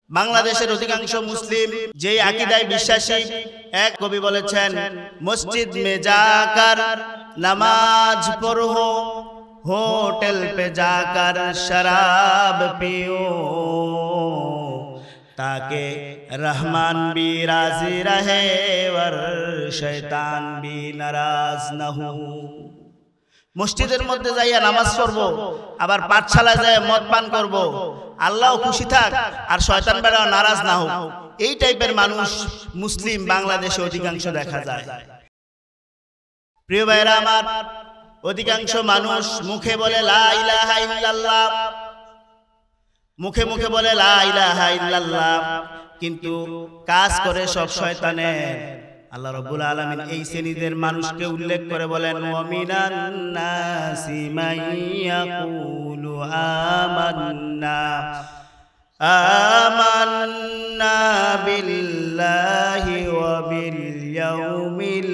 বাংলাদেশের অধিকাংশ মুসলিম যেই আকীদায় বিশ্বাসী, এক কবি বলেছেন, মসজিদ মে যাকার নামাজ পড়ো, होटल पे जाकर शराब पियो, ताकि रहमान भी राजी रहे और शैतान भी नाराज न हो। মসজিদের মধ্যে যাইয়া নামাজ পড়বো, আবার পাঠশালায় যায় মদ পান করব, আল্লাহ খুশি থাক আর শয়তান বেড়া নারাজ না হোক। এই টাইপের মানুষ মুসলিম বাংলাদেশে অধিকাংশ দেখা যায়। প্রিয় ভাইরা আমার, অধিকাংশ মানুষ মুখে বলে লা ইলাহা ইল্লাল্লাহ, মুখে মুখে বলে লা ইলাহা ইল্লাল্লাহ, কিন্তু কাজ করে সব শয়তানের। আল্লাহ রাব্বুল আলামিন এই শ্রেণীদের মানুষকে উল্লেখ করে বলেন, ওয়া মিনান নাসি মান ইয়াকুলু আমান্না আমান্না বিল্লাহি ওয়া বিল ইয়াউমিল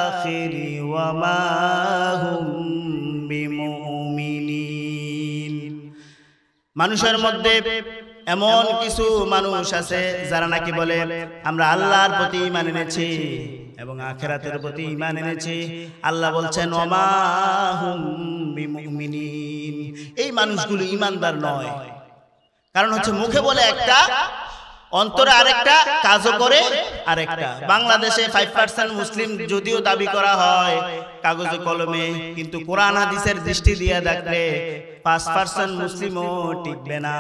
আখির ওয়া মা হুম বিমুমিনিন। মানুষের মধ্যে এমন কিছু মানুষ আছে যারা নাকি বলে আমরা আল্লাহর প্রতি ঈমান এনেছি এবং আখিরাতের প্রতি ঈমান এনেছি। আল্লাহ বলছেন ওয়া মা হুম বিমুমিনিন। এই মানুষগুলো ঈমানদার নয়। কারণ হচ্ছে মুখে বলে একটা, অন্তরে আরেকটা, কাজও করে আরেকটা। বাংলাদেশে 5% মুসলিম যদিও দাবি করা হয় কাগজে কলমে, কিন্তু কোরআন হাদিসের দৃষ্টি দিয়ে দেখলে 5% মুসলিমও টিকবে না।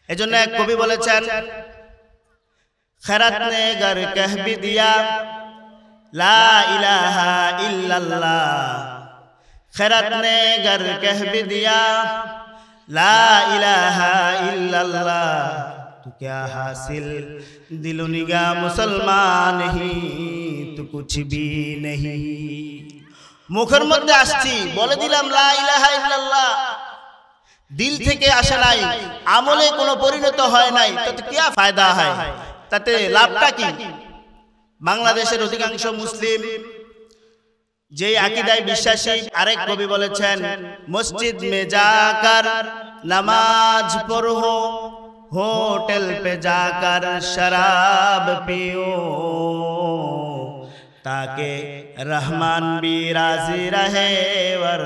এজন্য এক কবি বলেছেন, খেরাত নে গর কহ ভি দিয়া লা ইলাহা ইল্লাল্লাহ, খেরাত নে গর কহ ভি দিয়া লা ইলাহা ইল্লাল্লাহ, তু ক্যা হাসিল দিলো নিগাহ মুসলমান হি তু কুছ ভি নেহি। মুখের মধ্যে আসছি, বলে দিলাম লা ইলাহা ইল্লাল্লাহ, দিল থেকে আসে নাই, আমলে কোনো পরিণত হয় নাই, তাতে কি ফায়দা হয়? তাতে লাভটা কি? বাংলাদেশের অধিকাংশ মুসলিম যেই আকীদায় বিশ্বাসী, আরেক কবি বলেছেন, মসজিদ মে যাকার নামাজ পড়ো, হোটেল পে যাকার শরাব পিও, ताकि रहमान भी राजी रहे और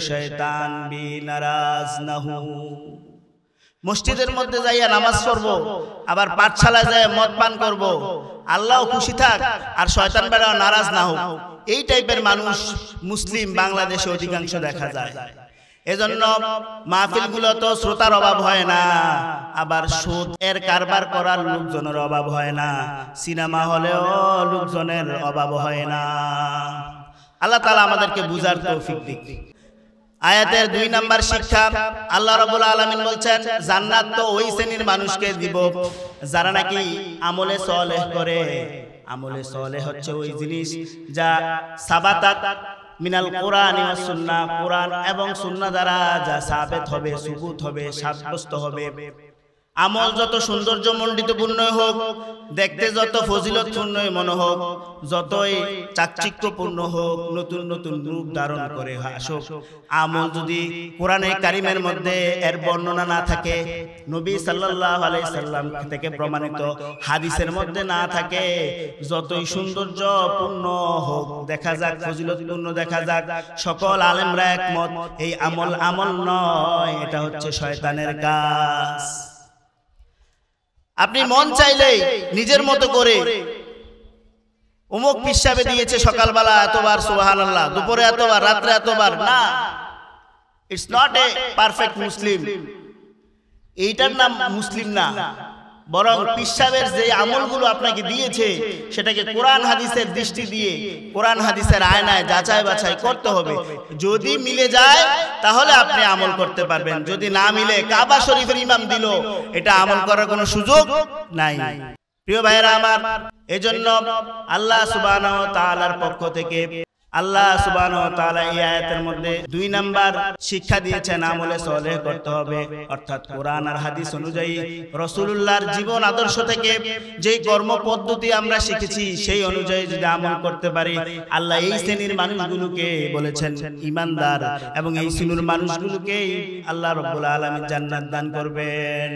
शैतान भी नाराज न हो। মসজিদের মধ্যে যাইয়া নামাজ পড়বো, আবার পাঠশালায় যায় মদ পান করব, আল্লাহ খুশি থাক আর শয়তান বেড়া নারাজ না হোক। এই টাইপের মানুষ মুসলিম বাংলাদেশে অধিকাংশ দেখা যায়। এজন্য মাহফিলগুলো তো শ্রোতার অভাব হয় না, আবার সুদ এর কারবার করার লোকজনের অভাব হয় না, সিনেমা হলেও লোকজনের অভাব হয় না। আল্লাহ তাআলা আমাদেরকে বুঝার তৌফিক দিক। আয়াতের 2 নাম্বার শিক্ষা, আল্লাহ রাব্বুল আলামিন বলছেন, জান্নাত তো ওই শ্রেণীর মানুষকে দিব যারা নাকি আমলে সালেহ করে। আমলে সালেহ হচ্ছে ওই জিনিস যা সাবাতাত মিনাল কোরআন ওয়াস সুন্নাহ, কোরআন এবং সুন্নাহ দ্বারা যা সাবিত হবে, সুবুত হবে, সাব্যস্ত হবে। আমল যত সৌন্দর্য মণ্ডিতপূর্ণ হোক, দেখতে যত ফজিলতপূর্ণ মনে হোক, যতই চাকচিক্যপূর্ণ হোক, নতুন নতুন রূপ ধারণ করে আসুক, আমল যদি কোরআনে কারিমের মধ্যে এর বর্ণনা না থাকে, নবী সাল্লাল্লাহু আলাইহি সাল্লাম থেকে প্রমাণিত হাদিসের মধ্যে না থাকে, যতই সৌন্দর্যপূর্ণ হোক দেখা যাক, ফজিলতপূর্ণ দেখা যাক, সকল আলেমরা একমত এই আমল আমল নয়, এটা হচ্ছে শয়তানের কাজ। আপনি মন চাইলেই নিজের মতো করে অমুক পিসাবে দিয়েছে সকালবেলা এতবার সুবহানাল্লাহ, দুপুরে এতবার, রাত্রে এতবার, না, ইটস নট এ পারফেক্ট মুসলিম। এইটার নাম মুসলিম না, বরং পিসাবের যে আমলগুলো আপনাকে দিয়েছে সেটাকে কোরআন হাদিসের দৃষ্টি দিয়ে, কোরআন হাদিসের আয়নায় যাচাই বাছাই করতে হবে। যদি মিলে যায় তাহলে আপনি আমল করতে পারবেন, যদি না মিলে কাবা শরীফের ইমাম দিল, এটা আমল করার কোনো সুযোগ নাই। প্রিয় ভাইরা আমার, এজন্য আল্লাহ সুবহানাহু ওয়া তাআলার পক্ষ থেকে আল্লাহ সুবহানাহু ওয়া তাআলা এই আয়াতের মধ্যে 2 নাম্বার শিক্ষা দিয়েছেন, আমলে সালেহ করতে হবে, অর্থাৎ কোরআন আর হাদিস অনুযায়ী রাসূলুল্লাহর জীবন আদর্শ থেকে যেই কর্ম পদ্ধতি আমরা শিখেছি সেই অনুযায়ী যদি আমল করতে পারি, আল্লাহ এই শ্রেণীর মানুষগুলোকে বলেছেন ঈমানদার, এবং এই শ্রেণীর মানুষগুলোকে আল্লাহ রাব্বুল আলামিন জান্নাত দান করবেন।